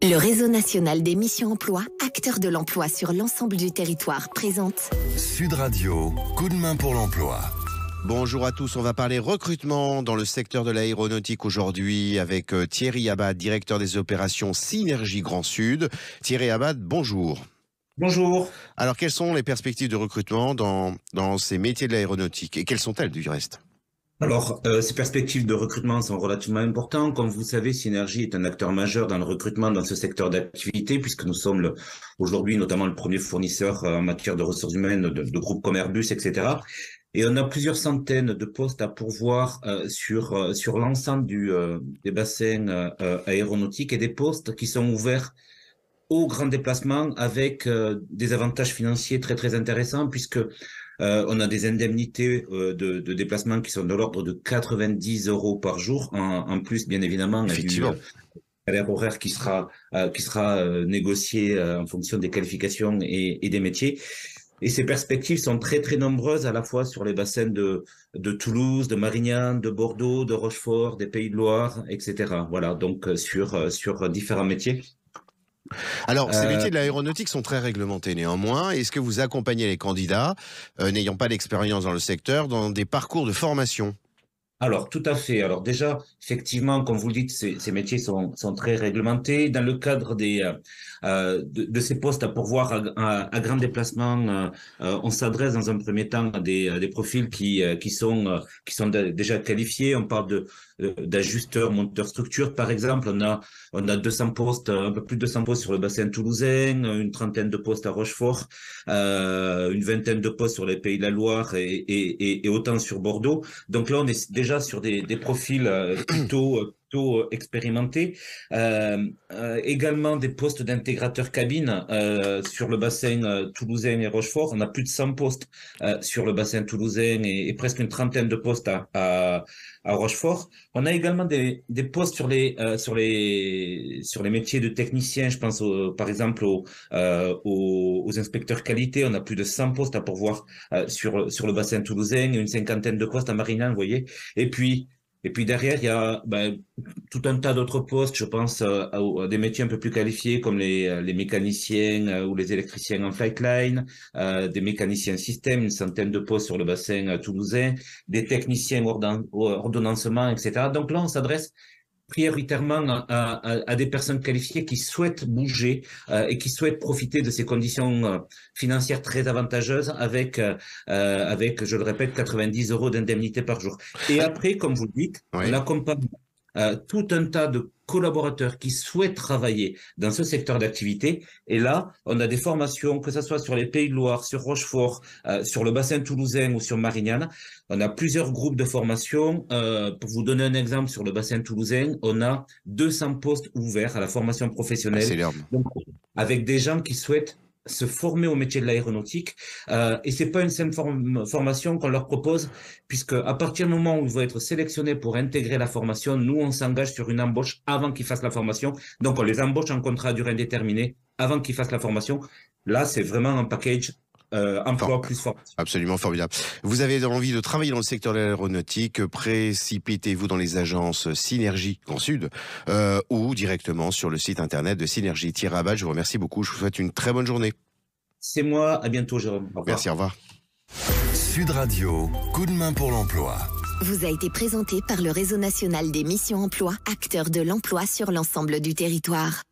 Le réseau national des missions emploi, acteur de l'emploi sur l'ensemble du territoire, présente Sud Radio, coup de main pour l'emploi. Bonjour à tous, on va parler recrutement dans le secteur de l'aéronautique aujourd'hui avec Thierry Abad, directeur des opérations Synergie Grand Sud. Thierry Abad, bonjour. Bonjour. Alors, quelles sont les perspectives de recrutement dans ces métiers de l'aéronautique et quelles sont-elles du reste ? Alors, ces perspectives de recrutement sont relativement importantes. Comme vous savez, Synergie est un acteur majeur dans le recrutement dans ce secteur d'activité, puisque nous sommes aujourd'hui notamment le premier fournisseur en matière de ressources humaines de groupes comme Airbus, etc. Et on a plusieurs centaines de postes à pourvoir sur l'ensemble des bassins aéronautiques et des postes qui sont ouverts aux grands déplacements avec des avantages financiers très très intéressants, puisque on a des indemnités de déplacement qui sont de l'ordre de 90 € par jour. En plus, bien évidemment, Effectivement. Salaire horaire qui sera négocié en fonction des qualifications et des métiers. Et ces perspectives sont très très nombreuses, à la fois sur les bassins de Toulouse, de Marignane, de Bordeaux, de Rochefort, des Pays de Loire, etc. Voilà, donc sur différents métiers. Alors, ces métiers de l'aéronautique sont très réglementés néanmoins. Est-ce que vous accompagnez les candidats, n'ayant pas d'expérience dans le secteur, dans des parcours de formation ? Alors, tout à fait. Alors déjà, effectivement, comme vous le dites, ces métiers sont très réglementés. Dans le cadre de ces postes à pourvoir à grand déplacement, on s'adresse dans un premier temps à des profils qui sont déjà qualifiés. On parle d'ajusteurs, monteurs structures, par exemple. On a 200 postes, un peu plus de 200 postes sur le bassin toulousain, une trentaine de postes à Rochefort, une vingtaine de postes sur les Pays de la Loire et autant sur Bordeaux. Donc là, on est déjà sur des profils plutôt expérimentés. Également des postes d'intégrateurs cabine sur le bassin toulousain et Rochefort. On a plus de 100 postes sur le bassin toulousain et presque une trentaine de postes à Rochefort. On a également des postes sur les métiers de techniciens. Je pense par exemple aux inspecteurs qualité. On a plus de 100 postes à pourvoir sur le bassin toulousain et une cinquantaine de postes à Marignane, vous voyez. Et puis derrière, il y a tout un tas d'autres postes. Je pense à des métiers un peu plus qualifiés comme les mécaniciens ou les électriciens en flight line, des mécaniciens système, une centaine de postes sur le bassin toulousain, des techniciens ordonnancement, etc. Donc là, on s'adresse prioritairement à des personnes qualifiées qui souhaitent bouger et qui souhaitent profiter de ces conditions financières très avantageuses avec, je le répète, 90 € d'indemnité par jour. Et après, comme vous le dites, Oui. on accompagne tout un tas de collaborateurs qui souhaitent travailler dans ce secteur d'activité. Et là, on a des formations, que ce soit sur les Pays de Loire, sur Rochefort, sur le bassin toulousain ou sur Marignane. On a plusieurs groupes de formation. Pour vous donner un exemple, sur le bassin toulousain, on a 200 postes ouverts à la formation professionnelle. C'est énorme. Donc, avec des gens qui souhaitent se former au métier de l'aéronautique. Et c'est pas une simple formation qu'on leur propose, puisque à partir du moment où ils vont être sélectionnés pour intégrer la formation, nous, on s'engage sur une embauche avant qu'ils fassent la formation. Donc, on les embauche en contrat à durée indéterminée avant qu'ils fassent la formation. Là, c'est vraiment un package emploi plus formation. Absolument formidable. Vous avez envie de travailler dans le secteur de l'aéronautique, précipitez-vous dans les agences Synergie Grand Sud ou directement sur le site internet de Synergie. Thierry Abad, je vous remercie beaucoup. Je vous souhaite une très bonne journée. C'est moi. À bientôt, Jérôme. Au revoir. Merci, au revoir. Sud Radio, coup de main pour l'emploi. vous a été présenté par le réseau national des missions emploi, acteur de l'emploi sur l'ensemble du territoire.